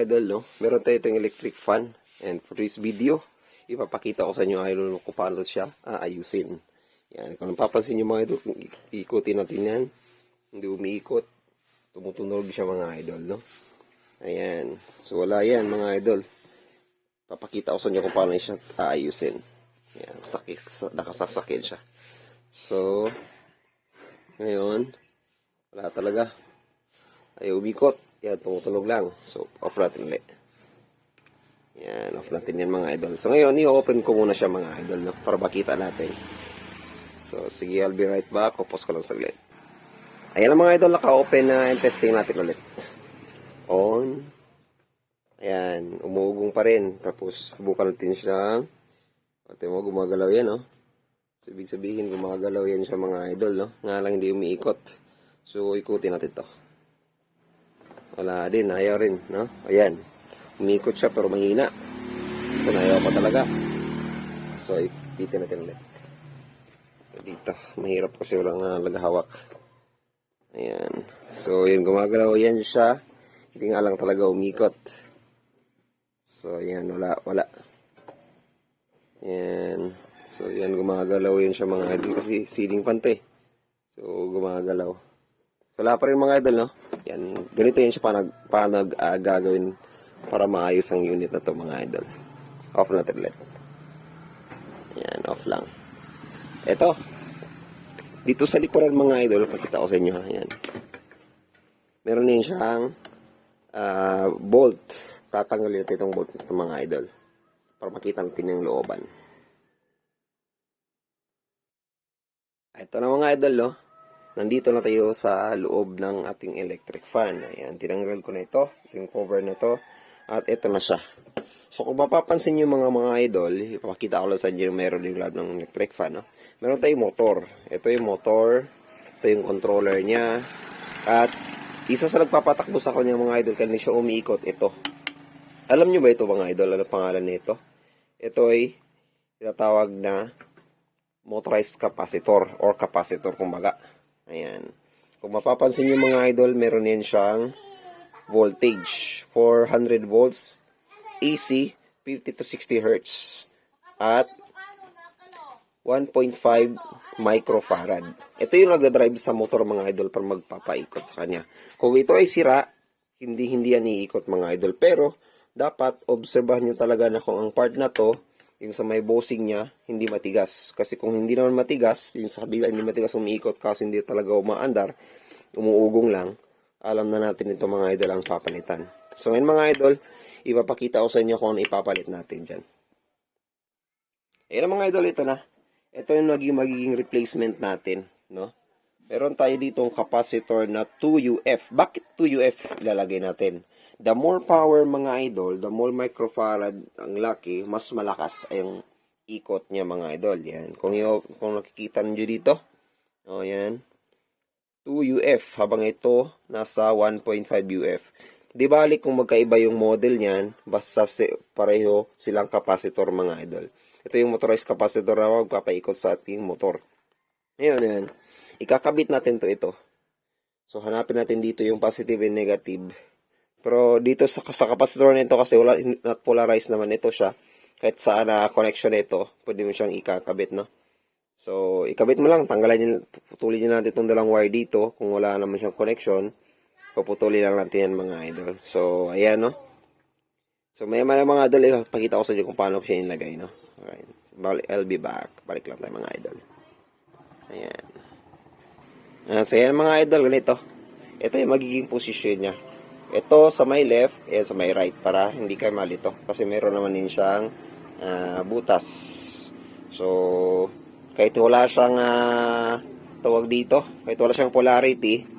idol, no? Meron tayo itong electric fan. And for this video, ipapakita ko sa inyo idol kung paano siya aayusin. Yan, kung napapansin nyo mga idol, ikutin natin yan. Hindi umiikot. Tumutunog siya mga idol, no? Ayan. So wala yan mga idol. Papakita ko sa inyo kung paano siya aayusin. Yan, nakasasakit siya. So, ngayon, wala talaga. Ayaw umikot. Yan, tumutunog lang. So, off natin ulit. Yan, off natin yan mga idol. So, ngayon, i-open ko muna siya mga idol, no? Para makita natin. So, sige, I'll be right back. Pause ko lang saglit. Ayan ang mga idol, naka-open na and testing natin ulit. On. Ayan, umuugong pa rin. Tapos, bukan natin siya. Ate mo, gumagalaw yan, no? So, ibig sabihin, gumagalaw yan siya mga idol, no? Nga lang hindi umiikot. So, ikutin natin to. Wala din, ayaw rin, no? Ayan. Umiikot siya pero mahina. So, ayaw pa talaga. So, ipitin natin ulit. Dito, mahirap kasi walang naghahawak. Ayan. So, yun, gumagalaw yan siya. Hindi nga lang talaga umikot. So, ayan, wala. Ayan. So, yan, gumagalaw yan siya mga idol kasi ceiling fan to eh. So, gumagalaw. Wala pa rin mga idol, no? Yan, ganito yan siya paano gagawin para maayos ang unit na to mga idol. Off natin ulit. Yan, off lang. Ito. Dito sa likuran mga idol, pakita ko sa inyo ha. Yan. Meron din siyang bolt. Tatanggalin natin itong bolt nito mga idol. Para makita natin yung looban. Ito na mga idol, no? Nandito na tayo sa loob ng ating electric fan. Ayan, tinanggal ko na ito. Yung cover na ito. At ito na siya. So, kung mapapansin nyo mga idol, ipapakita ko lang sa inyo meron yung loob ng electric fan. No? Meron tayong motor. Ito yung motor. Ito yung controller niya. At isa sa nagpapatakbo sa kanya mga idol, kanina siya umiikot. Ito. Alam nyo ba ito mga idol? Ano pangalan nito? Ito ay tinatawag na motorized capacitor or capacitor kumbaga. Ayan. Kung mapapansin nyo mga idol, meron yan siyang voltage. 400 volts, AC, 50 to 60 Hz. At 1.5 microfarad. Ito yung nagdadrive sa motor mga idol para magpapaikot sa kanya. Kung ito ay sira, hindi yan iikot mga idol. Pero, dapat obserbahan nyo talaga na kung ang part na to, yung sa may bossing niya, hindi matigas. Kasi kung hindi naman matigas, yung sa kabila hindi matigas umiikot kasi hindi talaga umaandar, umuugong lang, alam na natin ito mga idol ang papalitan. So ngayon mga idol, ipapakita ko sa inyo kung ano ipapalit natin dyan. Ayan mga idol, ito na. Ito yung magiging replacement natin. No? Meron tayo ditong capacitor na 2UF. Bakit 2UF ilalagay natin? The more power mga idol, the more microfarad ang laki, mas malakas ang ikot niya mga idol. Yan. Kung nakikita niyo dito, o yan, 2UF, habang ito nasa 1.5 UF. Di balik kung magkaiba yung model niyan, basta pareho silang capacitor mga idol. Ito yung motorized capacitor na magpapaikot sa ating motor. Ngayon yan, ikakabit natin ito. So hanapin natin dito yung positive and negative. Pero dito sa capacitor nito kasi wala, not polarized naman ito siya. Kahit saan na connection nito, pwede mo siyang ikakabit, no? So, ikabit mo lang, putulin nyo natin itong dalawang wire dito. Kung wala naman siyang connection, puputulin lang natin yan mga idol. So, ayan, no? So, may mga idol, pakita ko sa inyo kung paano siya inlagay, no? Alright. I'll be back. Balik lang tayo mga idol. Ayan. So, ayan mga idol, ganito. Ito yung magiging position niya. Ito sa may left, sa may right para hindi kayo malito. Kasi meron naman din siyang butas. So, kahit wala siyang tawag dito, kahit wala siyang polarity,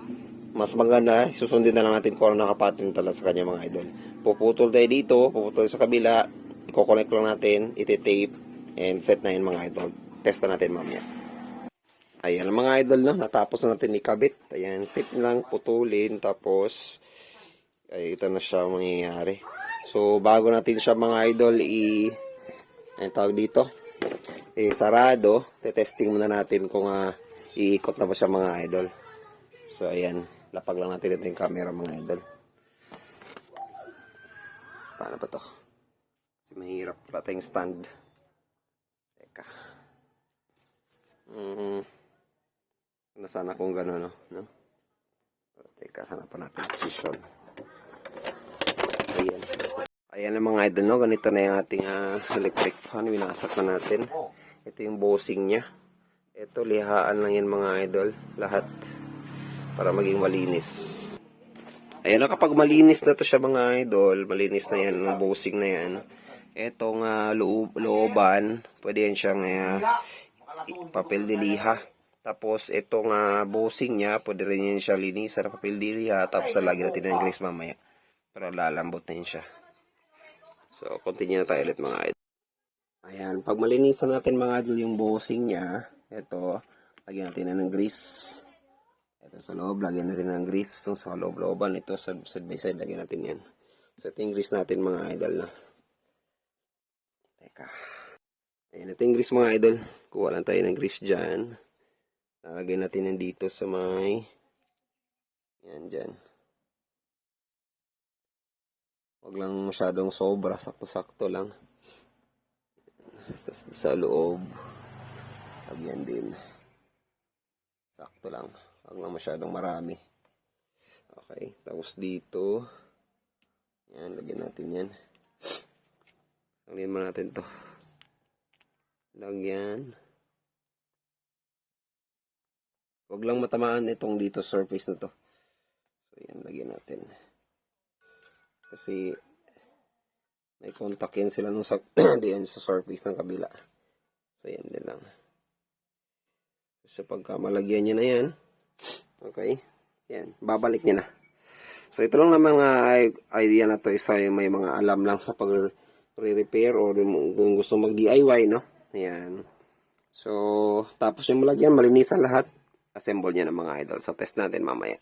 mas maganda, susundin na lang natin kung ano nakapattern talaga sa kanya mga idol. Puputol tayo dito, puputol sa kabila, i-connect lang natin, iti-tape, and set na yun mga idol. Test na natin mamaya. Ayan mga idol, no? Natapos na natin ikabit. Ayan, tip lang, putulin, tapos ay ito na siya mangyayari. So bago natin siya mga idol ay tawag dito sarado, testing muna natin kung iikot na ba siya mga idol. So ayan, lapag lang natin ito yung camera mga idol. Paano ba to? Kasi mahirap pala tayong stand. Teka. Nasana kung gano'n, no? Teka, hanapan natin position. Ayan. Ayan ang mga idol, no? Ganito na yung ating electric fan. Winasak na natin. Ito yung bossing niya. Ito, lihaan lang yan mga idol. Lahat. Para maging malinis. Ayan, no? Kapag malinis na to siya mga idol, malinis na yan, yung bossing na yan. Etong looban, pwede yan siyang papel de liha. Tapos itong bossing niya, pwede rin yan siya linisan ng papel de liha. Tapos lagi natin ng grease mamaya. Para lalambot na yun siya. So, continue na tayo ulit mga idol. Ayan, pag malinisan natin mga idol yung bossing niya, ito, lagyan natin na ng grease. Ito sa loob, lagyan natin ng grease. Itong sa loob-looban, ito sa side by side, lagyan natin yan. So, ito yung grease natin mga idol na. Teka. Ayan, ito yung grease mga idol. Kuha lang tayo ng grease dyan. Lalagay natin yan dito sa may... Yan, dyan. Huwag lang masyadong sobra. Sakto-sakto lang. Tapos sa loob. Lagyan din. Sakto lang. Huwag lang masyadong marami. Okay. Tapos dito. Yan, lagyan natin yan. Lagyan mo natin to. Lagyan. Huwag lang matamaan itong dito surface na to. So, yan, lagyan natin. Kasi, may contact yan sila nung sa, diyan sa surface ng kabila. So, yan din lang. So, pagka malagyan nyo na yan, okay, yan, babalik nyo na. So, ito lang naman idea na to, isa yung may mga alam lang sa pag-repair or kung gusto mag-DIY, no? Ayan. So, tapos yung malagyan, malinisan lahat. Assemble niya ng mga idol. So, test natin mamaya.